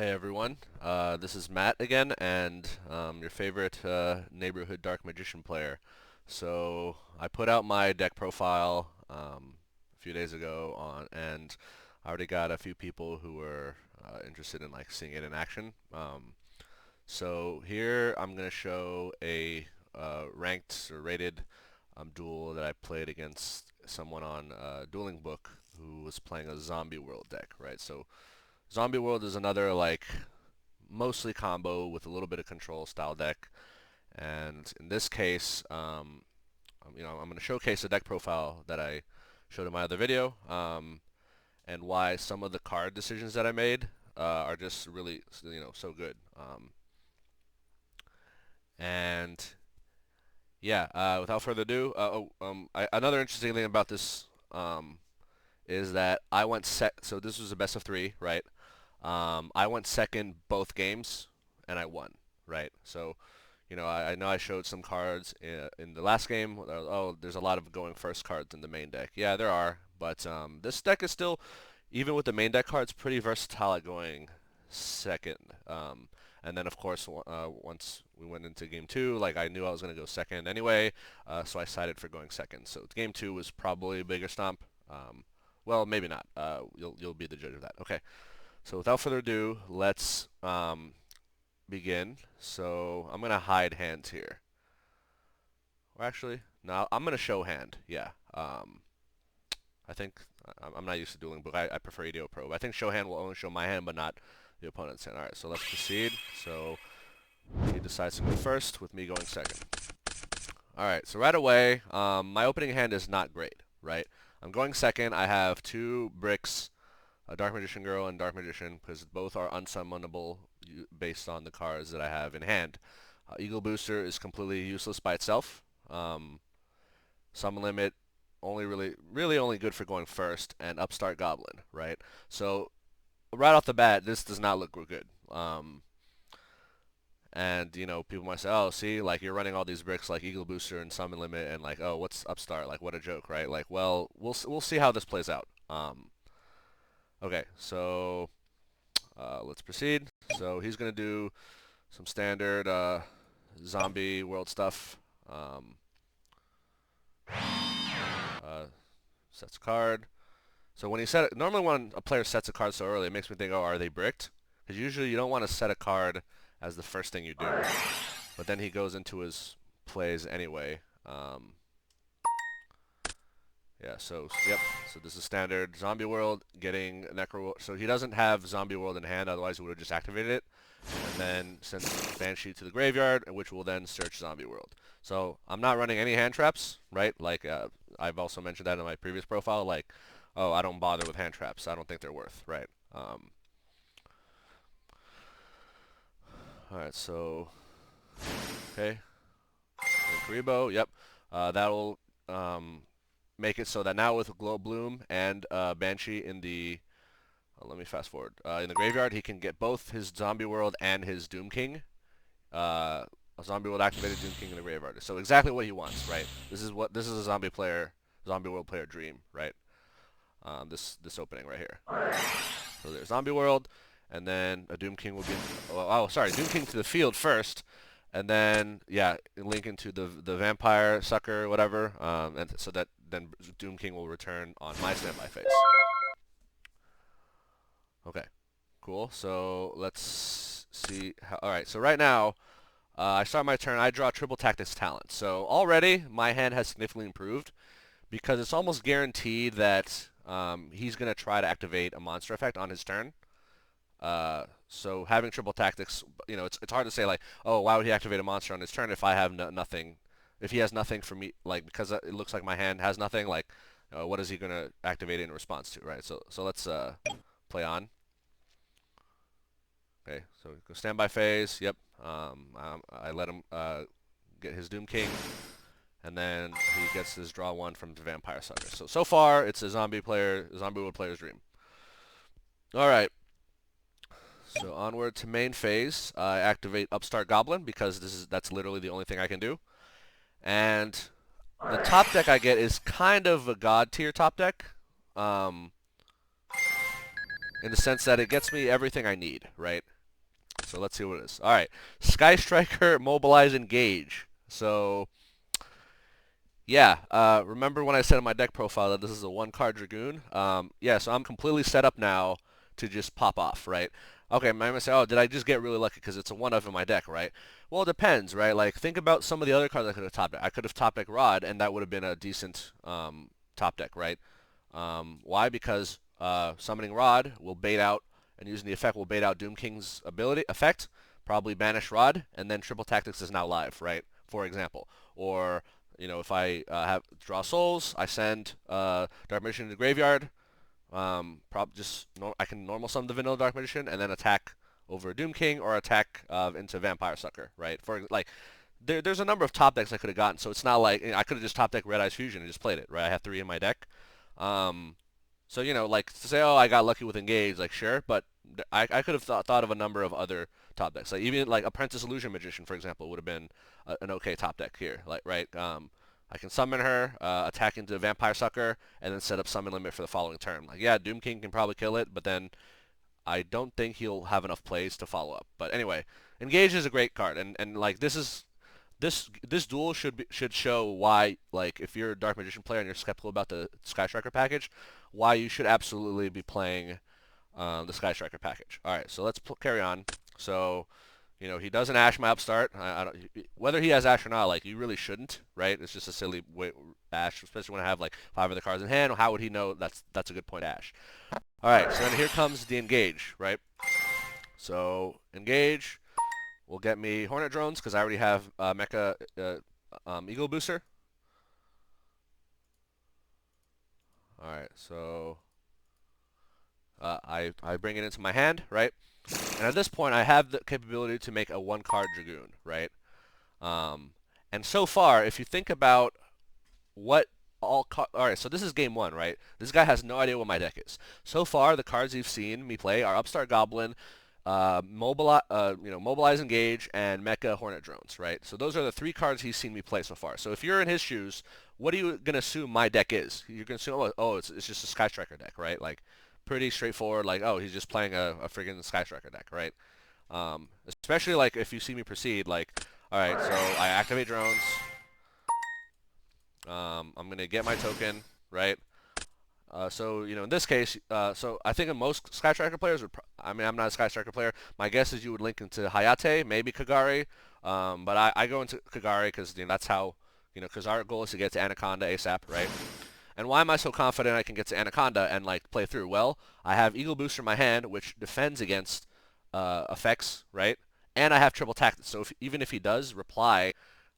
Hey everyone, this is Matt again, and your favorite neighborhood Dark Magician player. So I put out my deck profile a few days ago and I already got a few people who were interested in like seeing it in action. So here I'm gonna show a ranked or rated duel that I played against someone on Dueling Book who was playing a Zombie World deck, right? So Zombie World is another like mostly combo with a little bit of control style deck. And in this case, I'm going to showcase a deck profile that I showed in my other video, and why some of the card decisions that I made are just really, so good. And yeah, without further ado, another interesting thing about this is that I went so this was a best of three, right? I went second both games, and I won, right? So, I know I showed some cards in the last game. Oh, there's a lot of going first cards in the main deck. Yeah, there are, but this deck is still, even with the main deck cards, pretty versatile at going second. And then, of course, once we went into game two, like I knew I was going to go second anyway, so I decided for going second. So game two was probably a bigger stomp. Well, maybe not. You'll be the judge of that. Okay. So without further ado, let's begin. So I'm gonna hide hands here. Or actually, no, I'm gonna show hand. Yeah. I think I'm not used to dueling book. I prefer EDO Pro. But I think show hand will only show my hand, but not the opponent's hand. All right. So let's proceed. So he decides to go first, with me going second. All right. So right away, my opening hand is not great. Right. I'm going second. I have two bricks, a Dark Magician Girl and Dark Magician, because both are unsummonable based on the cards that I have in hand. Eagle Booster is completely useless by itself. Summon Limit only really only good for going first, and Upstart Goblin, right? So right off the bat, this does not look good. And people might say, oh, see, like you're running all these bricks like Eagle Booster and Summon Limit, and like, oh, what's Upstart? Like, what a joke, right? Like, well, we'll see how this plays out. Okay, so let's proceed. So he's gonna do some standard zombie world stuff. Sets a card. So when he normally when a player sets a card so early, it makes me think, oh, are they bricked? Because usually you don't want to set a card as the first thing you do. But then he goes into his plays anyway. Yeah, so, yep. So this is standard Zombie World, getting Necro. So he doesn't have Zombie World in hand, otherwise he would have just activated it. And then send Banshee to the graveyard, which will then search Zombie World. So I'm not running any hand traps, right? Like, I've also mentioned that in my previous profile, like, oh, I don't bother with hand traps. I don't think they're worth, right? Alright, so, okay. Karibo, yep. That'll make it so that now with Glow Bloom and Banshee in the let me fast forward. In the graveyard, he can get both his Zombie World and his Doom King. A Zombie World activated Doom King in the graveyard. So exactly what he wants, right? This is a Zombie World player dream, right? This opening right here. So there's Zombie World, and then a Doom King will be. Sorry, Doom King to the field first, and then yeah, link into the Vampire Sucker, whatever, and so that then Doom King will return on my standby phase. Okay, cool. So let's see. All right, so right now, I start my turn. I draw Triple Tactics Talent. So already my hand has significantly improved because it's almost guaranteed that he's going to try to activate a monster effect on his turn. So having Triple Tactics, it's hard to say like, oh, why would he activate a monster on his turn if I have nothing? If he has nothing for me, like because it looks like my hand has nothing, like what is he going to activate in response to, right? So let's play on. Okay, so go standby phase. Yep. I let him get his Doom King, and then he gets his draw one from the Vampire Sucker. So far, it's a Zombie World player's dream. All right. So onward to main phase. I activate Upstart Goblin because that's literally the only thing I can do. And the top deck I get is kind of a god tier top deck. In the sense that it gets me everything I need, right? So let's see what it is. All right, Sky Striker, Mobilize, Engage. So yeah, remember when I said in my deck profile that this is a one-card Dragoon? Yeah, so I'm completely set up now to just pop off, right? Okay, I might say, oh, did I just get really lucky because it's a one-of in my deck, right? Well, it depends, right? Like, think about some of the other cards I could have top deck. I could have top deck Rod, and that would have been a decent top deck, right? Why? Because summoning Rod will bait out, and using the effect will bait out Doom King's ability effect, probably banish Rod, and then Triple Tactics is now live, right? For example. Or if I have draw souls, I send Dark Magician to the graveyard. I can normal summon the vanilla Dark Magician and then attack over Doom King or attack into Vampire Sucker, right? For like, there's a number of top decks I could have gotten, so it's not like I could have just top decked Red Eyes Fusion and just played it, right? I have 3 in my deck. Um, so like to say, oh, I got lucky with Engage, like sure, but I could have thought of a number of other top decks, like even like Apprentice Illusion Magician, for example, would have been an okay top deck here, like right. I can summon her, attack into Vampire Sucker, and then set up summon limit for the following turn. Like yeah, Doom King can probably kill it, but then I don't think he'll have enough plays to follow up. But anyway, Engage is a great card, and like this duel should show why, like, if you're a Dark Magician player and you're skeptical about the Sky Striker package, why you should absolutely be playing the Sky Striker package. All right, so let's carry on. So, he doesn't Ash my upstart. I don't, whether he has Ash or not, like, you really shouldn't, right? It's just a silly way, Ash, especially when I have like 5 other cards in hand. How would he know that's a good point, Ash? All right, so then here comes the Engage, right? So Engage will get me Hornet Drones because I already have Mecha Eagle Booster. All right, so I bring it into my hand, right? And at this point, I have the capability to make a one-card Dragoon, right? And so far, if you think about what all right, so this is game 1, right? This guy has no idea what my deck is. So far, the cards you've seen me play are Upstart Goblin, Mobilize, Engage, and Mecha Hornet Drones, right? So those are the 3 cards he's seen me play so far. So if you're in his shoes, what are you gonna assume my deck is? You're gonna assume, oh, it's just a Sky Striker deck, right? Like, pretty straightforward. Like, oh, he's just playing a friggin' Sky Striker deck, right? Especially like if you see me proceed, like, all right, so I activate drones. I'm gonna get my token, right? So in this case, so I think in most Sky Striker players would. I mean, I'm not a Sky Striker player. My guess is you would link into Hayate, maybe Kagari, but I go into Kagari because that's how because our goal is to get to Anaconda ASAP, right? And why am I so confident I can get to Anaconda and like play through? Well, I have Eagle Booster in my hand, which defends against effects, right? And I have Triple Tactics, so even if he does reply,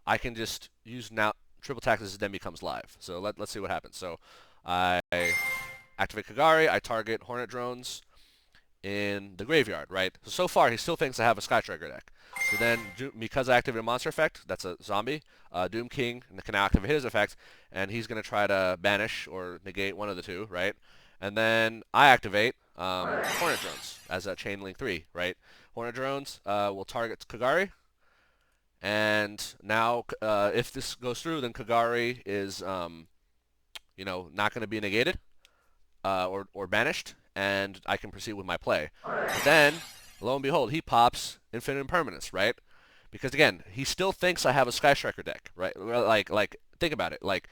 I can just use now Triple Tactics then becomes live. So let's see what happens. So I activate Kagari, I target Hornet Drones in the graveyard, right? So far, he still thinks I have a Sky Striker deck. So then, because I activate a monster effect, that's a zombie, Doom King can now activate his effect, and he's going to try to banish or negate one of the two, right? And then I activate Hornet Drones as a Chain Link 3, right? Hornet Drones will target Kagari, and now if this goes through, then Kagari is, not going to be negated or banished, and I can proceed with my play. But then, lo and behold, he pops Infinite Impermanence, right? Because again, he still thinks I have a Sky Striker deck, right? Like think about it. Like,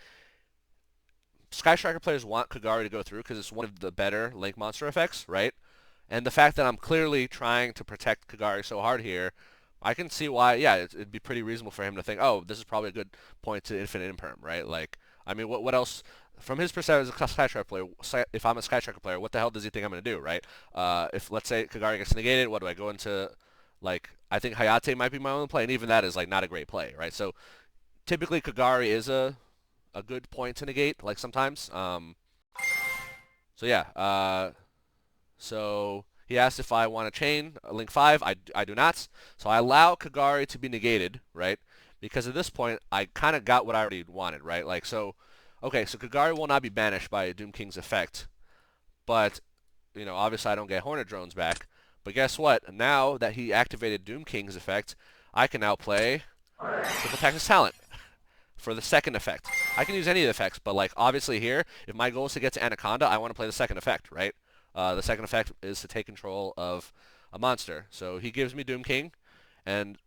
Sky Striker players want Kagari to go through because it's one of the better Link monster effects, right? And the fact that I'm clearly trying to protect Kagari so hard here, I can see why, yeah, it'd be pretty reasonable for him to think, oh, this is probably a good point to Infinite Imperm, right? Like, I mean, what else? From his perspective as a Sky Striker player, if I'm a Sky Striker player, what the hell does he think I'm going to do, right? If, let's say, Kagari gets negated, what do I go into? Like, I think Hayate might be my only play, and even that is, like, not a great play, right? So, typically, Kagari is a good point to negate, like, sometimes. So, yeah. So, he asked if I want to chain Link 5. I do not. So, I allow Kagari to be negated, right? Because at this point, I kind of got what I already wanted, right? Like, so... Okay, so Kagari will not be banished by Doom King's effect, but, obviously I don't get Hornet Drones back. But guess what? Now that he activated Doom King's effect, I can now play Triple Tactics Talent for the second effect. I can use any of the effects, but, like, obviously here, if my goal is to get to Anaconda, I want to play the second effect, right? The second effect is to take control of a monster. So he gives me Doom King, and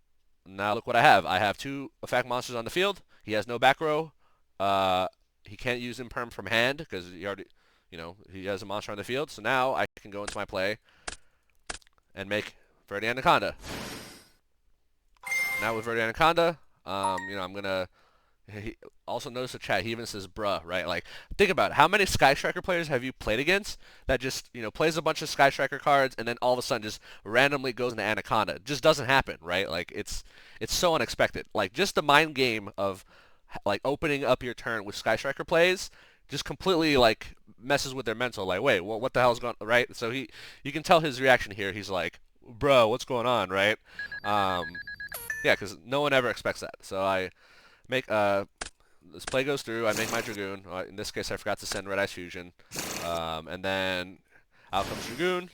now look what I have. I have 2 effect monsters on the field. He has no back row. Uh, he can't use Imperm from hand because he already, he has a monster on the field. So now I can go into my play and make Verde Anaconda. Now with Verde Anaconda, I'm gonna. He also notice the chat. He even says "bruh," right? Like, think about it. How many Sky Striker players have you played against that just plays a bunch of Sky Striker cards and then all of a sudden just randomly goes into Anaconda? It just doesn't happen, right? Like it's so unexpected. Like just the mind game of like opening up your turn with Sky Striker plays just completely like messes with their mental. Like, wait, what the hell's going right? So you can tell his reaction here. He's like, "Bro, what's going on?" Right? Um, yeah, because no one ever expects that. So I make this play goes through. I make my Dragoon. In this case, I forgot to send Red Eyes Fusion, and then out comes Dragoon,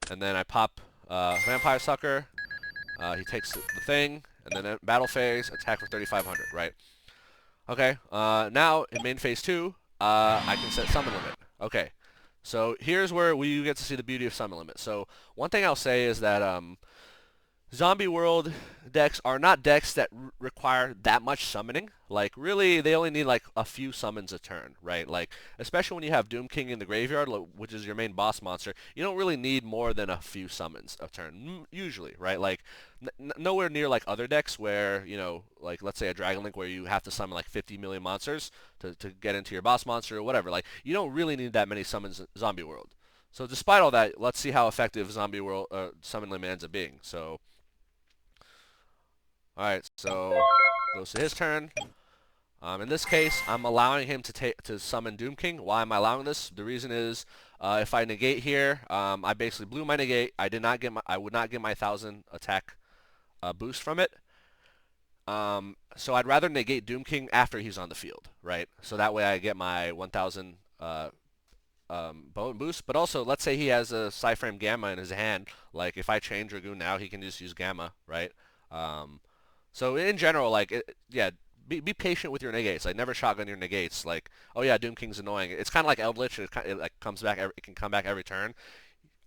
and then I pop Vampire Sucker. He takes the thing, and then battle phase attack for 3,500. Right. Okay. Now in main phase 2, I can set summon limit. Okay. So here's where you get to see the beauty of summon limit. So one thing I'll say is that Zombie World decks are not decks that require that much summoning. Like, really, they only need, like, a few summons a turn, right? Like, especially when you have Doom King in the graveyard, which is your main boss monster, you don't really need more than a few summons a turn, usually, right? Like, nowhere near, like, other decks where, like, let's say a Dragon Link where you have to summon, like, 50 million monsters to get into your boss monster or whatever. Like, you don't really need that many summons in Zombie World. So despite all that, let's see how effective Zombie World Summon Limit ends up being. So... Alright, so goes to his turn. In this case, I'm allowing him to summon Doom King. Why am I allowing this? The reason is, if I negate here, I basically blew my negate. I would not get my 1,000 attack boost from it. So I'd rather negate Doom King after he's on the field, right? So that way I get my 1,000 bone boost. But also, let's say he has a Psyframe Gamma in his hand. Like if I chain Dragoon now, he can just use Gamma, right? So in general, like, be patient with your negates. Like, never shotgun your negates. Like, oh yeah, Doom King's annoying. It's kind of like Eldritch. It like comes back. It can come back every turn.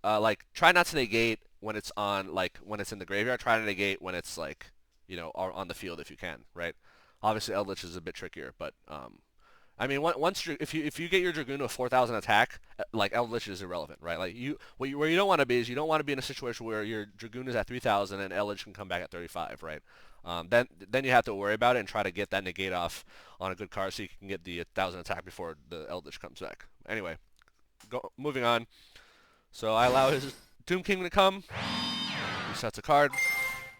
Like, try not to negate when it's on, like, when it's in the graveyard. Try to negate when it's like, on the field if you can, right? Obviously, Eldritch is a bit trickier, but I mean, if you get your Dragoon to a 4,000 attack, like Eldritch is irrelevant, right? Like where you don't want to be is you don't want to be in a situation where your Dragoon is at 3,000 and Eldritch can come back at 35, right? Then you have to worry about it and try to get that negate off on a good card so you can get the 1,000 attack before the Eldritch comes back. Anyway, moving on. So I allow his Doom King to come. He sets a card.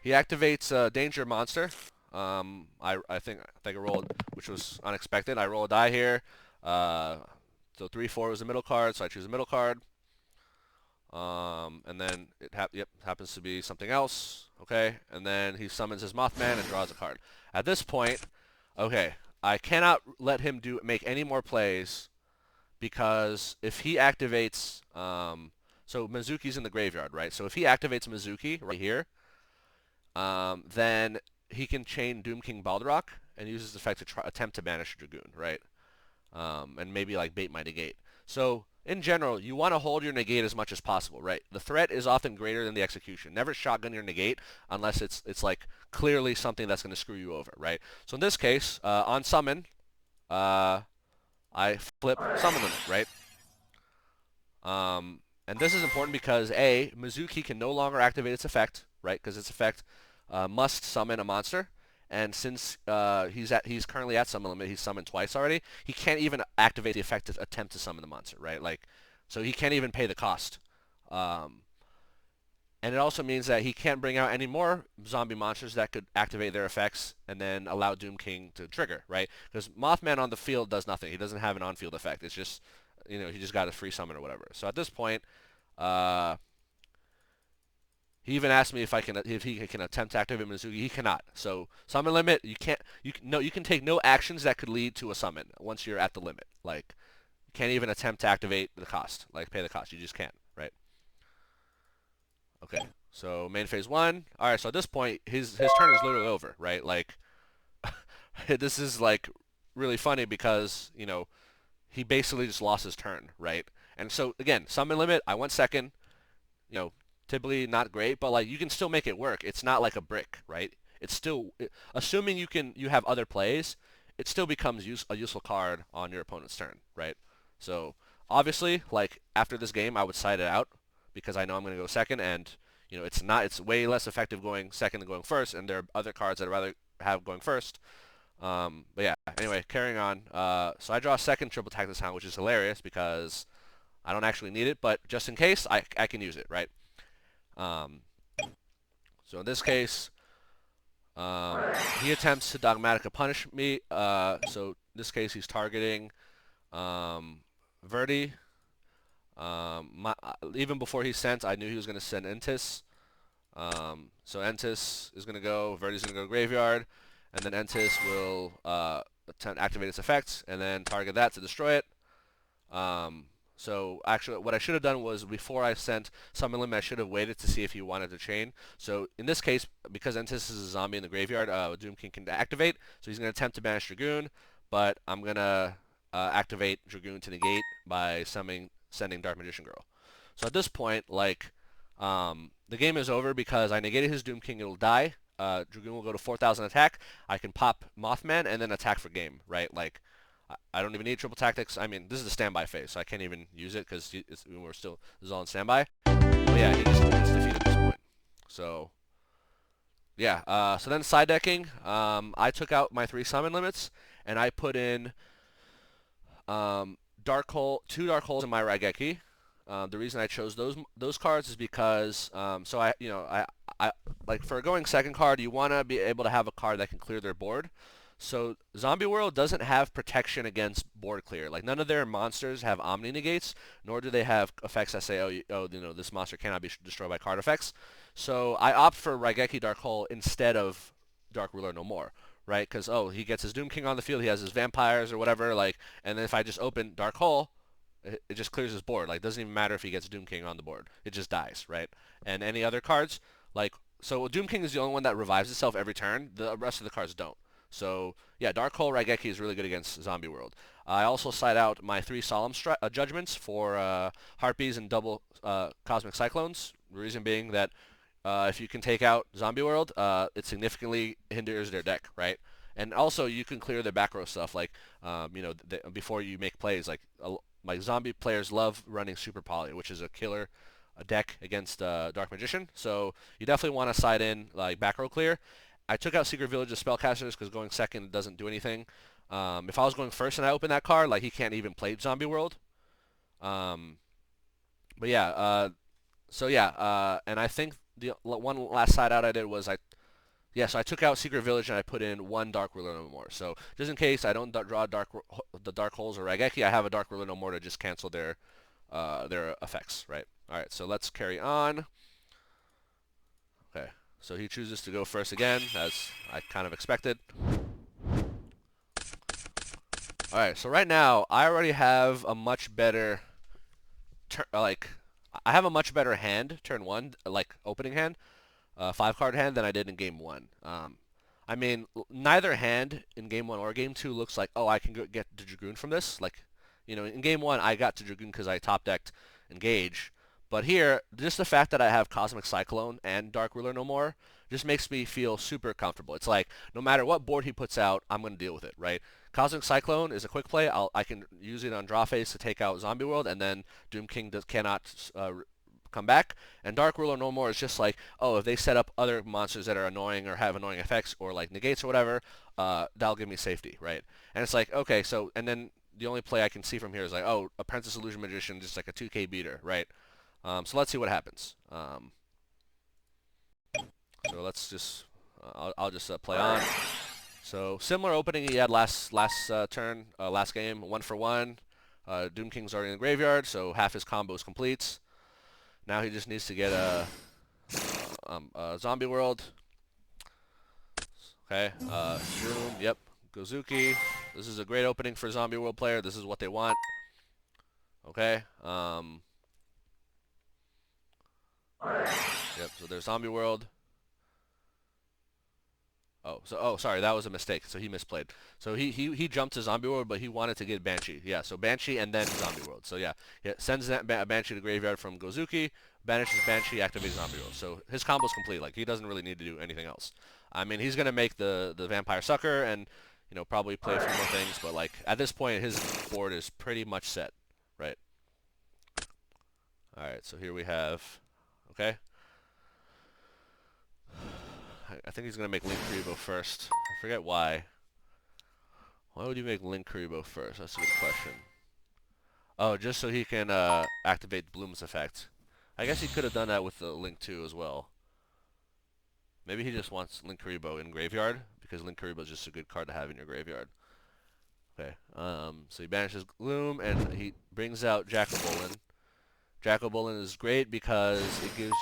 He activates Danger Monster. I think I rolled, which was unexpected. I roll a die here. So 3-4 was the middle card, so I choose a middle card. And then it happens to be something else. Okay, and then he summons his Mothman and draws a card. At this point, okay, I cannot let him make any more plays because if he activates, so Mizuki's in the graveyard, right? So if he activates Mizuki right here, then he can chain Doom King Baldrach and use his effect to attempt to banish Dragoon, right? And maybe like bait my negate. So in general, you want to hold your negate as much as possible, right? The threat is often greater than the execution. Never shotgun your negate unless it's like clearly something that's going to screw you over, right? So in this case, on summon, I flip summon limit, right? And this is important because A, Mizuki can no longer activate its effect, right? Because its effect must summon a monster, and since he's currently at summon limit, he's summoned twice already. He can't even activate the effect to attempt to summon the monster, right? Like, so he can't even pay the cost. And it also means that he can't bring out any more zombie monsters that could activate their effects and then allow Doom King to trigger, right? Because Mothman on the field does nothing. He doesn't have an on-field effect. It's just, he just got a free summon or whatever. So at this point, he even asked me if he can attempt to activate Mizuki. He cannot. So summon limit, you can take no actions that could lead to a summon once you're at the limit. Like, you can't even attempt to activate the cost, like pay the cost. You just can't, right? Okay. So main phase 1. All right. So at this point, his turn is literally over, right? Like, this is like really funny because he basically just lost his turn, right? And so again, summon limit. I went second. typically not great, but like you can still make it work. It's not like a brick, right? It's still assuming you have other plays, it still becomes a useful card on your opponent's turn, right? So obviously, like after this game, I would side it out because I know I'm going to go second, and it's way less effective going second than going first, and there are other cards that I'd rather have going first. But yeah, anyway, carrying on. So I draw a second Triple Tactics Hound, which is hilarious because I don't actually need it, but just in case, I can use it, right? Um, so in this case, he attempts to Dogmatica punish me. So in this case, he's targeting Verdi. Even before he sent, I knew he was going to send Entis. So Entis is going to go, Verdi's going to go graveyard, and then Entis will activate its effects, and then target that to destroy it. So actually, what I should have done was before I sent Summon Limit, I should have waited to see if he wanted to chain. So in this case, because Entis is a zombie in the graveyard, Doom King can activate. So he's going to attempt to banish Dragoon, but I'm going to activate Dragoon to negate by sending Dark Magician Girl. So at this point, like, the game is over because I negated his Doom King. It'll die. Dragoon will go to 4,000 attack. I can pop Mothman and then attack for game, right? Like, I don't even need triple tactics. I mean, this is the standby phase, so I can't even use it because this is all in standby. But yeah, he just gets defeated at this point. So yeah. So then side decking, I took out my 3 summon limits and I put in Dark Hole, 2 Dark Holes in my Raigeki. The reason I chose those cards is because so I like for going second card, you want to be able to have a card that can clear their board. So Zombie World doesn't have protection against board clear. Like none of their monsters have Omni negates, nor do they have effects that say, this monster cannot be destroyed by card effects. So I opt for Raigeki Dark Hole instead of Dark Ruler No More, right? Because he gets his Doom King on the field, he has his vampires or whatever, like, and then if I just open Dark Hole, it just clears his board. Like, it doesn't even matter if he gets Doom King on the board. It just dies, right? And any other cards, like, so Doom King is the only one that revives itself every turn. The rest of the cards don't. So, yeah, Dark Hole Raigeki is really good against Zombie World. I also side out my 3 Solemn Judgments for Harpies and double Cosmic Cyclones. The reason being that if you can take out Zombie World, it significantly hinders their deck, right? And also, you can clear their back row stuff, like, before you make plays, like zombie players love running Super Poly, which is a killer deck against Dark Magician. So you definitely want to side in like back row clear. I took out Secret Village of Spellcasters because going second doesn't do anything. If I was going first and I open that card, like he can't even play Zombie World. But yeah, so yeah, and I think the one last side out I did was so I took out Secret Village and I put in 1 Dark Ruler No More. So just in case I don't draw the Dark Holes or Raigeki, I have a Dark Ruler No More to just cancel their effects, right? All right, so let's carry on. Okay, so he chooses to go first again, as I kind of expected. All right, so right now I already have a much better I have a much better hand turn 1, like opening hand. 5-card hand than I did in game 1. I mean, neither hand in game 1 or game 2 looks like, I can get to Dragoon from this. Like, in game 1 I got to Dragoon because I top decked Engage. But here, just the fact that I have Cosmic Cyclone and Dark Ruler No More just makes me feel super comfortable. It's like, no matter what board he puts out, I'm going to deal with it, right? Cosmic Cyclone is a quick play. I can use it on draw phase to take out Zombie World, and then Doom King cannot come back. And Dark Ruler No More is just like, if they set up other monsters that are annoying or have annoying effects or like negates or whatever, that'll give me safety, right? And it's like, okay, so, and then the only play I can see from here is like, Apprentice Illusion Magician, just like a 2k beater, right? So let's see what happens. So let's just, I'll just play on. So similar opening he had last turn, last game, 1 for 1. Doom King's already in the graveyard, so half his combo is complete. Now he just needs to get a Zombie World. Okay, Zoom, yep, Gozuki. This is a great opening for Zombie World player. This is what they want. Okay, yep, so there's Zombie World. Sorry, that was a mistake. So he misplayed. So he jumped to Zombie World, but he wanted to get Banshee. Yeah, so Banshee and then Zombie World. So yeah, sends that Banshee to graveyard from Gozuki, banishes Banshee, activates Zombie World. So his combo's complete. Like he doesn't really need to do anything else. I mean, he's gonna make the Vampire Sucker and probably play a few more things, but like at this point his board is pretty much set, right? All right, so here we have, okay. I think he's gonna make Link Kuriboh first. I forget why. Why would you make Link Kuriboh first? That's a good question. Oh, just so he can activate Bloom's effect. I guess he could have done that with the Link 2 as well. Maybe he just wants Link Kuriboh in graveyard because Link Kuriboh is just a good card to have in your graveyard. Okay. So he banishes Gloom and he brings out Jack-o'-Bolin. Jack-o'-Bolin is great because it gives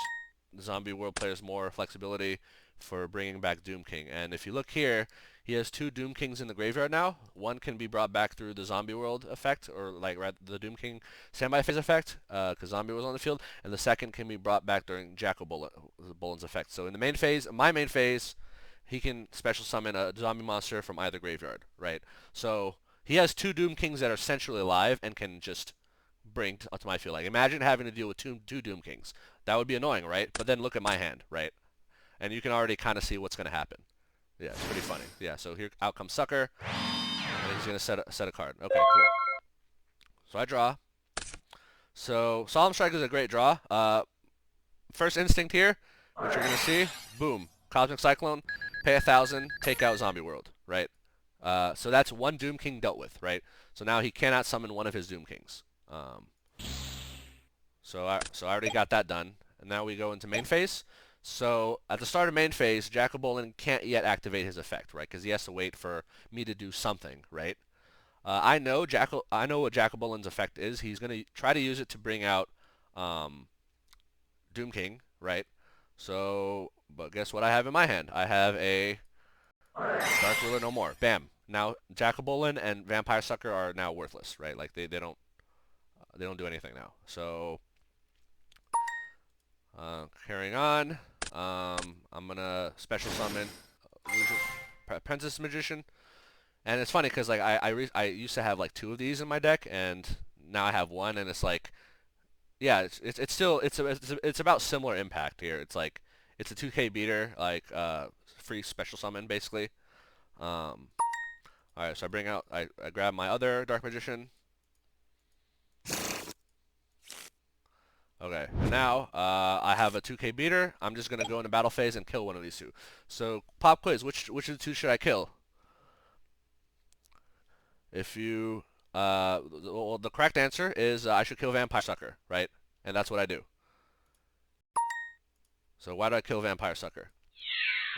Zombie World players more flexibility for bringing back Doom King. And if you look here, he has 2 Doom Kings in the graveyard now. One can be brought back through the Zombie World effect, or like the Doom King standby phase effect, because Zombie was on the field. And the second can be brought back during Jack-o'-Bolin's effect. So in the main phase, my main phase, he can special summon a zombie monster from either graveyard, right? So he has 2 Doom Kings that are essentially alive and can just bring to my field. Like imagine having to deal with two Doom Kings. That would be annoying, right? But then look at my hand, right? And you can already kind of see what's going to happen. Yeah, it's pretty funny. Yeah, so here out comes Sucker, and he's going to set a card. Okay, cool. So I draw. So Solemn Strike is a great draw. First instinct here, which you're going to see, boom, Cosmic Cyclone, pay 1,000, take out Zombie World, right? So that's 1 Doom King dealt with, right? So now he cannot summon one of his Doom Kings. So I already got that done, and now we go into main phase. So at the start of main phase, Jack-o'-Bolin can't yet activate his effect, right? Because he has to wait for me to do something, right? I know what Jack-o'-Bolin's effect is. He's gonna try to use it to bring out Doom King, right? So, but guess what I have in my hand? I have a Dark Ruler no more. Bam. Now Jack-o'-Bolin and Vampire Sucker are now worthless, right? Like they don't do anything now. So carrying on, I'm gonna special summon Apprentice Magician, and it's funny because like I used to have like 2 of these in my deck, and now I have 1, and it's like, yeah, it's still it's about similar impact here. It's like it's a 2K beater, like free special summon basically. All right, so I grab my other Dark Magician. Okay, now I have a 2K beater. I'm just gonna go into battle phase and kill one of these 2. So pop quiz, which of the 2 should I kill? If you well, the correct answer is I should kill Vampire Sucker, right? And that's what I do. So why do I kill Vampire Sucker?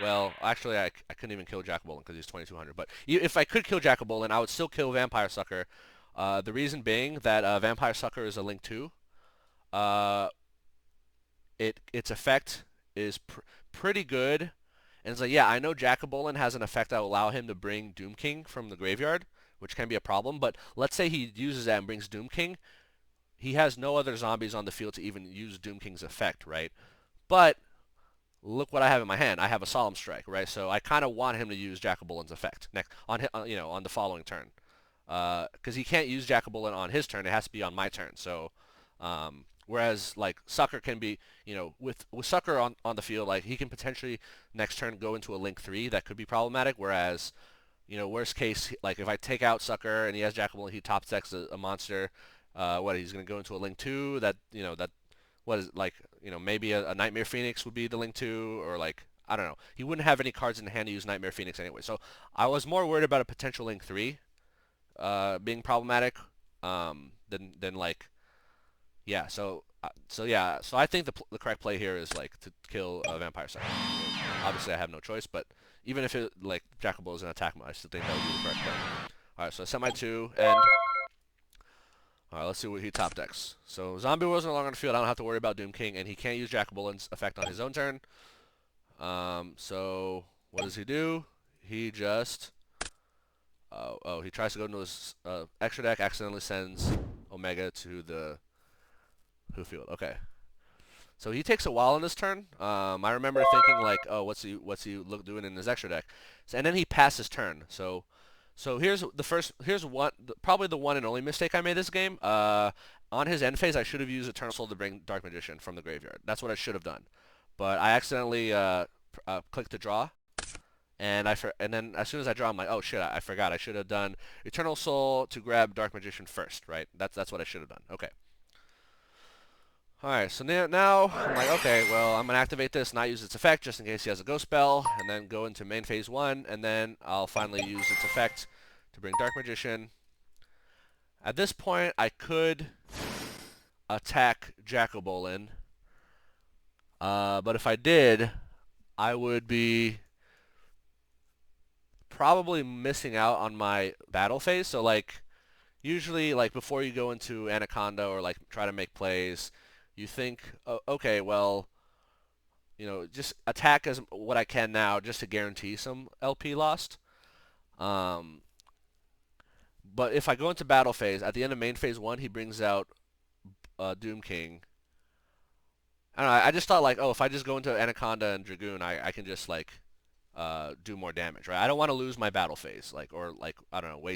Well, actually, I couldn't even kill Jack-o'-Bolin because he's 2200. But if I could kill Jack-o'-Bolin, I would still kill Vampire Sucker. The reason being that Vampire Sucker is a Link 2. Its effect is pretty good. And it's like, yeah, I know Jack-o'-Bolin has an effect that will allow him to bring Doom King from the graveyard, which can be a problem. But let's say he uses that and brings Doom King. He has no other zombies on the field to even use Doom King's effect, right? But look what I have in my hand. I have a Solemn Strike, right? So I kind of want him to use Jack-o'-Bolin's effect next on on the following turn, because he can't use Jack-o'-Bolin on his turn. It has to be on my turn. So whereas like Sucker can be, with Sucker on the field, like he can potentially next turn go into a Link 3 that could be problematic. Whereas, worst case, like if I take out Sucker and he has Jack-o'-Bolin, he top decks a monster. He's gonna go into a Link 2 that what is like maybe a Nightmare Phoenix would be the Link 2, or like I don't know. He wouldn't have any cards in hand to use Nightmare Phoenix anyway. So I was more worried about a potential Link 3 being problematic than like yeah. So I think the correct play here is like to kill Vampire Sucker. Obviously I have no choice, but even if it like Jack-o'-Bolin is an attack mode, I still think that would be the correct play. All right, so I set my 2 and. Alright, let's see what he top decks. So Zombie World's no longer on the field. I don't have to worry about Doom King, and he can't use Jack-o'-Bolin's effect on his own turn. So what does he do? He just he tries to go into his extra deck, accidentally sends Omega to the field. Okay. So he takes a while on this turn. I remember thinking like, oh, what's he doing in his extra deck? So, and then he passed his turn. So here's probably the one and only mistake I made this game. On his end phase, I should have used Eternal Soul to bring Dark Magician from the graveyard. That's what I should have done. But I accidentally clicked to draw, and then as soon as I draw, I'm like, oh shit, I forgot. I should have done Eternal Soul to grab Dark Magician first, right? That's what I should have done. Okay. Alright, so now I'm like, okay, well, I'm going to activate this, not use its effect, just in case he has a Ghost Spell, and then go into main phase 1, and then I'll finally use its effect to bring Dark Magician. At this point, I could attack Jackobolin, but if I did, I would be probably missing out on my battle phase. So, like, usually, like, before you go into Anaconda or, like, try to make plays, you think, oh, okay, well, just attack as what I can now just to guarantee some LP lost. But if I go into battle phase, at the end of main phase 1, he brings out Doom King. I don't know, I just thought like, oh, if I just go into Anaconda and Dragoon, I can just like do more damage, right? I don't want to lose my battle phase, like, or like, I don't know,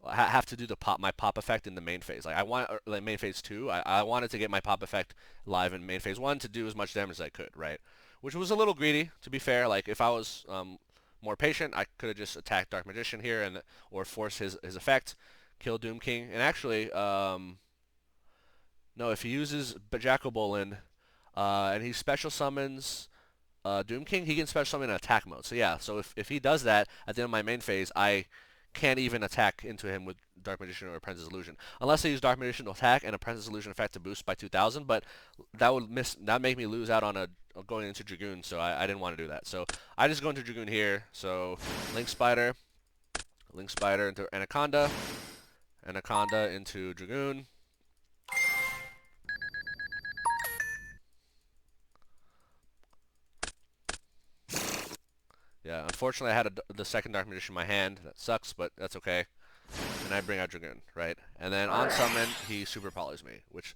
have to do my pop effect in the main phase. Like I want like main phase 2. I wanted to get my pop effect live in main phase 1 to do as much damage as I could, right? Which was a little greedy, to be fair. Like if I was more patient, I could have just attacked Dark Magician here or force his effect, kill Doom King. And actually, no, if he uses Jackobolin and he special summons Doom King, he can special summon in attack mode. So yeah, so if he does that at the end of my main phase, I can't even attack into him with Dark Magician or Apprentice Illusion. Unless I use Dark Magician to attack and Apprentice Illusion effect to boost by 2,000, but that make me lose out on going into Dragoon, so I didn't want to do that. So I just go into Dragoon here. So Link Spider into Anaconda into Dragoon. Yeah, unfortunately I had the second Dark Magician in my hand. That sucks, but that's okay. And I bring out Dragoon, right? And then on summon, he super polys me, which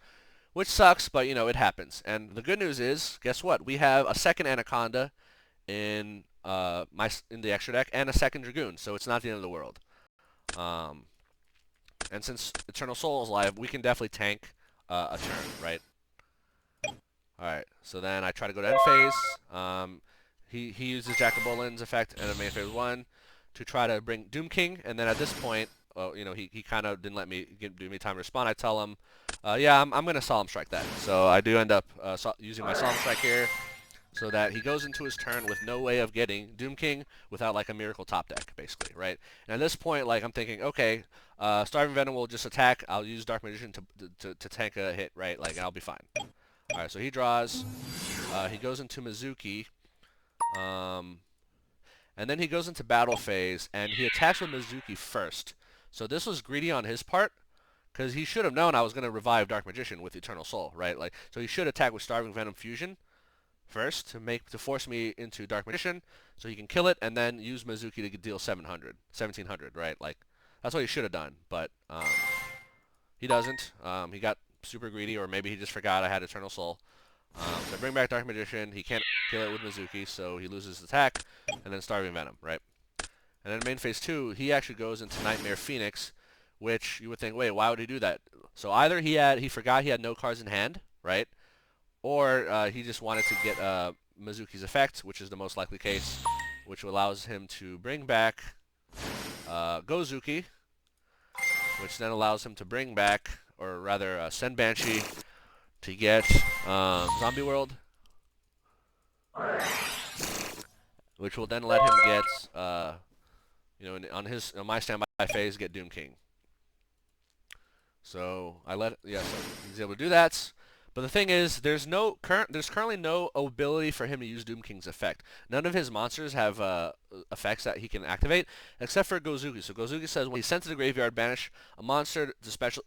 sucks, but it happens. And the good news is, guess what? We have a second Anaconda in the extra deck and a second Dragoon, so it's not the end of the world. And since Eternal Soul is live, we can definitely tank a turn, right? Alright, so then I try to go to end phase. He uses Jackobolin's effect in main phase 1 to try to bring Doom King, and then at this point, he kind of didn't let me do me time to respond. I tell him, yeah, I'm going to Solemn Strike that. So I do end up using my Solemn Strike here, so that he goes into his turn with no way of getting Doom King without like a Miracle top deck, basically, right? And at this point, like I'm thinking, okay, Starving Venom will just attack. I'll use Dark Magician to tank a hit, right? Like I'll be fine. All right, so he draws. He goes into Mizuki. And then he goes into battle phase, and he attacks with Mizuki first. So this was greedy on his part, because he should have known I was going to revive Dark Magician with Eternal Soul, right? Like, so he should attack with Starving Venom Fusion first to force me into Dark Magician, so he can kill it, and then use Mizuki to deal 1700, right? Like, that's what he should have done, but he doesn't. He got super greedy, or maybe he just forgot I had Eternal Soul. So I bring back Dark Magician. He can't kill it with Mizuki, so he loses his attack, and then Starving Venom, right? And then main phase 2, he actually goes into Nightmare Phoenix, which you would think, wait, why would he do that? So either he forgot he had no cards in hand, right? Or he just wanted to get Mizuki's effect, which is the most likely case, which allows him to bring back Gozuki, which then allows him to bring back, or rather send Banshee to get Zombie World, which will then let him get, on my standby phase, get Doom King. So so he's able to do that. But the thing is, there's currently no ability for him to use Doom King's effect. None of his monsters have effects that he can activate, except for Gozuki. So Gozuki says when he's sent to the graveyard, banish a monster to special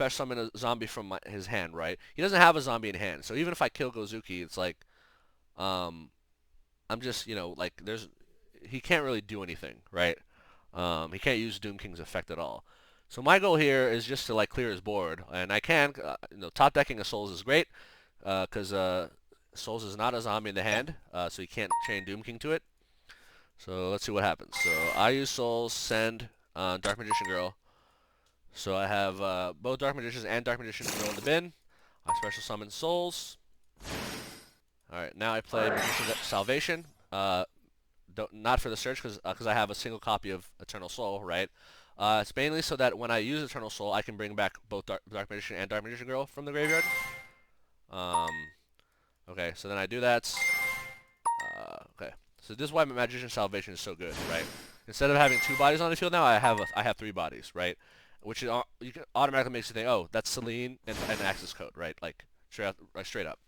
summon a zombie from his hand. Right? He doesn't have a zombie in hand, so even if I kill Gozuki, it's like, I'm just like he can't really do anything, right? He can't use Doom King's effect at all. So my goal here is just to like clear his board, and I can, top decking a Souls is great. because Souls is not a zombie in the hand, so you can't chain Doom King to it. So let's see what happens. So I use Souls, send Dark Magician Girl. So I have both Dark Magicians and Dark Magician Girl in the bin. I special summon Souls. Alright, now I play Magician's Salvation. Not for the search, because I have a single copy of Eternal Soul, right? It's mainly so that when I use Eternal Soul, I can bring back both Dark Magician and Dark Magician Girl from the graveyard. Um, okay, so then I do that. Okay, so this is why Magician's Salvation is so good, right? Instead of having 2 bodies on the field now, I have 3 bodies, right? Which is, you can automatically makes you think, oh, that's Selene and Access Code, right? Like straight up.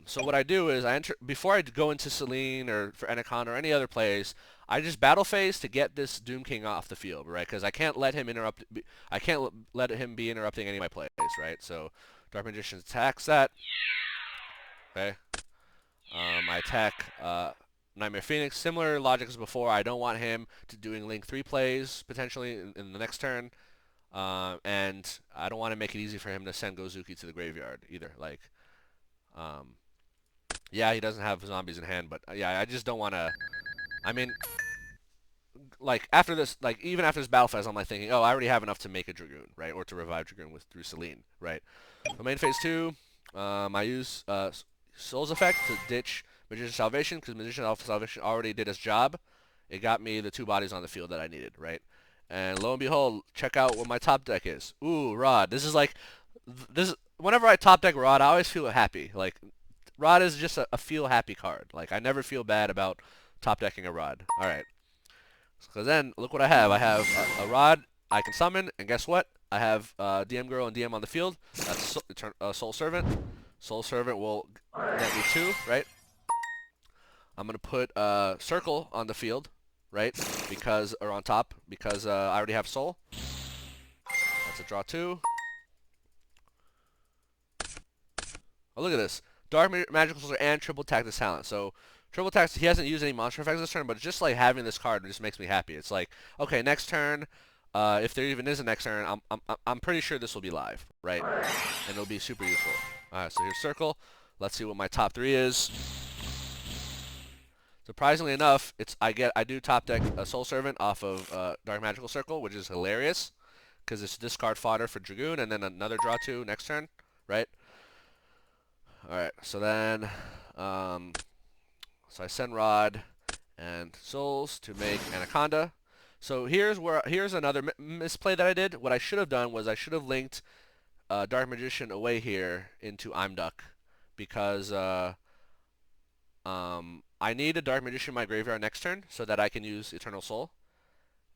So what I do is before I go into Selene or for Anaconda or any other plays, I just battle phase to get this Doom King off the field, right? Because I can't let him interrupt. I can't let him be interrupting any of my plays, right? So Dark Magician attacks that. Okay. I attack Nightmare Phoenix. Similar logic as before. I don't want him to doing Link 3 plays potentially in the next turn. And I don't want to make it easy for him to send Gozuki to the graveyard either. Like, yeah, he doesn't have zombies in hand, but yeah, I just don't want to. I mean, like after this, like even after this battle phase, I'm like thinking, oh, I already have enough to make a Dragoon, right, or to revive Dragoon through Selene, right. So main phase 2, I use Soul's Effect to ditch Magician's Salvation because Magician's Salvation already did its job. It got me the 2 bodies on the field that I needed, right. And lo and behold, check out what my top deck is. Ooh, Rod. This is like, whenever I top deck Rod, I always feel happy. Like, Rod is just a feel happy card. Like, I never feel bad about top decking a Rod. Alright. Because then, look what I have. I have a Rod I can summon, and guess what? I have DM Girl and DM on the field. That's Soul Servant. Soul Servant will net me 2, right? I'm going to put Circle on the field, right? Or on top, because I already have Soul. That's a draw 2. Oh, look at this. Dark Magical Sorcerer and Triple Tactics Talent. So, Triple Tactics, he hasn't used any monster effects this turn, but just like having this card just makes me happy. It's like, okay, next turn, if there even is a next turn, I'm pretty sure this will be live, right? And it'll be super useful. Alright, so here's Circle. Let's see what my top 3 is. Surprisingly enough, I do top deck a Soul Servant off of Dark Magical Circle, which is hilarious, because it's discard fodder for Dragoon, and then another draw 2 next turn, right? Alright, so then, so I send Rod and Souls to make Anaconda. So here's another misplay that I did. What I should have done was I should have linked Dark Magician away here into Imduk, because I need a Dark Magician in my graveyard next turn so that I can use Eternal Soul,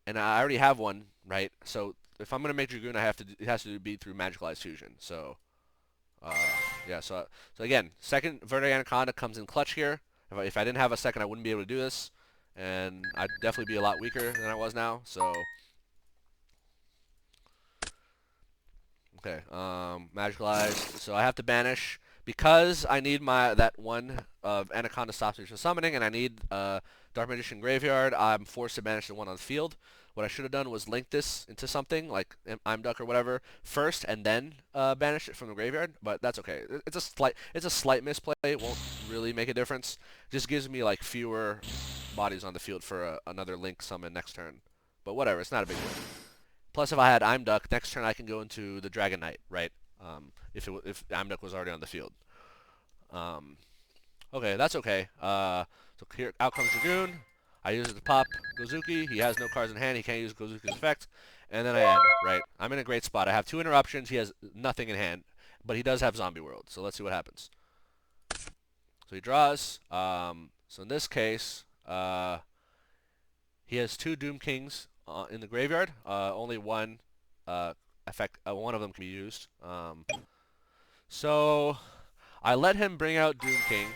and I already have one, right? So if I'm gonna make Dragoon, it has to be through Magicalized Fusion. So. Yeah, so again, second Verde Anaconda comes in clutch here. If I didn't have a second, I wouldn't be able to do this, and I'd definitely be a lot weaker than I was now. So, okay, Magicalized. So I have to banish because I need that one of Anaconda stops me from summoning, and I need Dark Magician Graveyard. I'm forced to banish the one on the field. What I should have done was link this into something like Imduk or whatever first, and then banish it from the graveyard. But that's okay. It's a slight misplay. It won't really make a difference. It just gives me like fewer bodies on the field for another link summon next turn. But whatever, it's not a big deal. Plus, if I had Imduk, next turn I can go into the Dragon Knight, right? If Imduk was already on the field. Okay, that's okay. So here, out comes Dragoon. I use it to pop Gozuki. He has no cards in hand. He can't use Gozuki's effect. And then I end, right? I'm in a great spot. I have 2 interruptions. He has nothing in hand. But he does have Zombie World. So let's see what happens. So he draws. So in this case, he has 2 Doom Kings in the graveyard. Only one one of them can be used. So I let him bring out Doom King.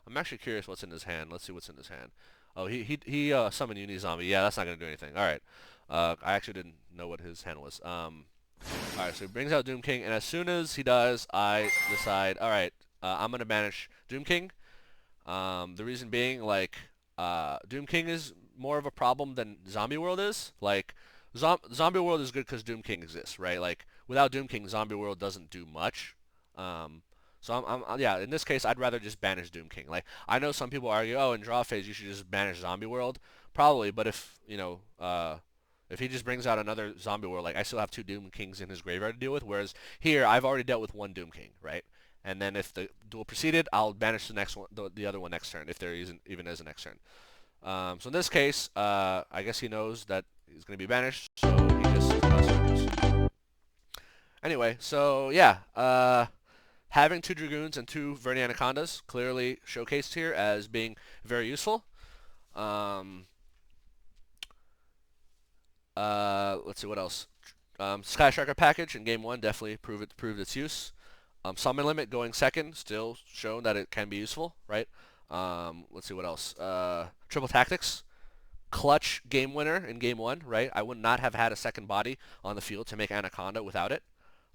I'm actually curious what's in his hand. Let's see what's in his hand. Oh, he summoned Unizombie. Yeah, that's not gonna do anything. All right. I actually didn't know what his hand was. All right, so he brings out Doom King, and as soon as he does, I decide, all right, I'm gonna banish Doom King. The reason being, like, Doom King is more of a problem than Zombie World is. Like, Zombie World is good because Doom King exists, right? Like, without Doom King, Zombie World doesn't do much. So yeah, in this case, I'd rather just banish Doom King. Like, I know some people argue, oh, in draw phase you should just banish Zombie World. Probably, but if, if he just brings out another Zombie World, like, I still have two Doom Kings in his graveyard to deal with, whereas here, I've already dealt with one Doom King, right? And then if the duel proceeded, I'll banish the next one, the other one next turn, if there isn't even is a next turn. So in this case, I guess he knows that he's going to be banished, so he just surrenders. Anyway, so yeah, having two Dragoons and two Verni Anacondas clearly showcased here as being very useful. Um, let's see what else. Sky Striker package in game one definitely proved its use. Summon limit going second, still shown that it can be useful, right? Let's see what else. Triple tactics, clutch game winner in game one, right? I would not have had a second body on the field to make Anaconda without it.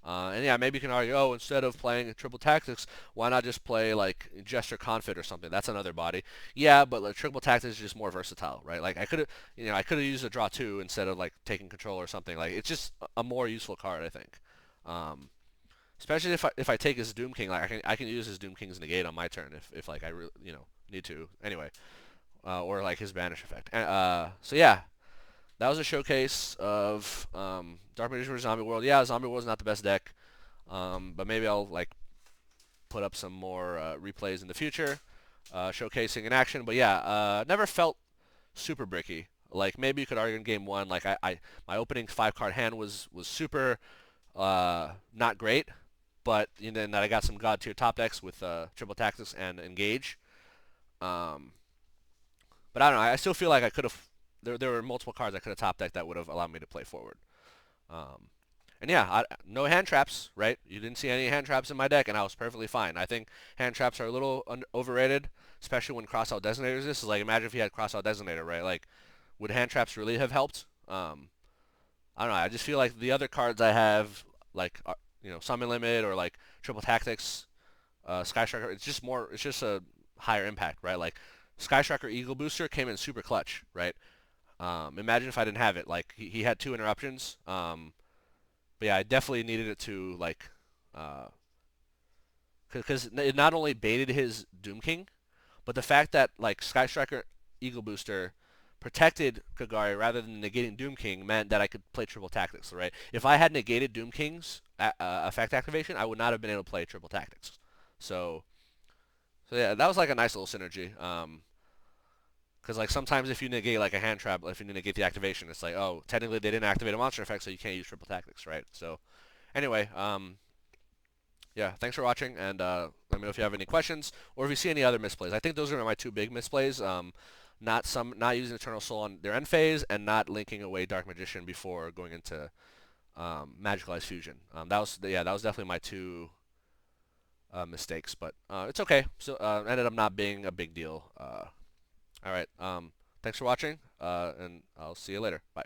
And yeah, maybe you can argue, oh, instead of playing triple tactics, why not just play like Jester Confit or something? That's another body. Yeah, but like triple tactics is just more versatile, right? Like I could have used a draw two instead of like taking control or something. Like it's just a more useful card, I think. Um, Especially if I take his Doom King, like I can use his Doom King's negate on my turn if like I really need to. Anyway, or like his banish effect. So yeah, that was a showcase of Dark Magician vs Zombie World. Yeah, Zombie World's not the best deck, but maybe I'll like put up some more replays in the future, showcasing in action. But yeah, never felt super bricky. Like maybe you could argue in game one, like my opening 5-card hand was super not great, but then that I got some god tier top decks with triple tactics and engage. Um, but I don't know. I still feel like I could have. There were multiple cards I could have top decked that would have allowed me to play forward. Um, and yeah, no hand traps, right? You didn't see any hand traps in my deck, and I was perfectly fine. I think hand traps are a little overrated, especially when crossout designators. This is like, imagine if you had crossout designator, right? Like, would hand traps really have helped? I don't know. I just feel like the other cards I have, like summon limit or like triple tactics, Sky Striker. It's just more. It's just a higher impact, right? Like Sky Striker Eagle Booster came in super clutch, right? Imagine if I didn't have it. Like he had two interruptions. But yeah, I definitely needed it to like, because it not only baited his Doom King, but the fact that like Sky Striker Eagle Booster protected Kagari rather than negating Doom King meant that I could play triple tactics, right? If I had negated Doom King's effect activation, I would not have been able to play triple tactics. So, so yeah, that was like a nice little synergy. Because like sometimes if you negate like a hand trap, if you negate the activation, it's like, oh, technically they didn't activate a monster effect, so you can't use triple tactics, right? So anyway, yeah, thanks for watching, and let me know if you have any questions or if you see any other misplays. I think those are my two big misplays. Not using Eternal Soul on their end phase, and not linking away Dark Magician before going into Magical Eyes Fusion. That was definitely my two mistakes, but it's okay. So ended up not being a big deal. All right. Thanks for watching, and I'll see you later. Bye.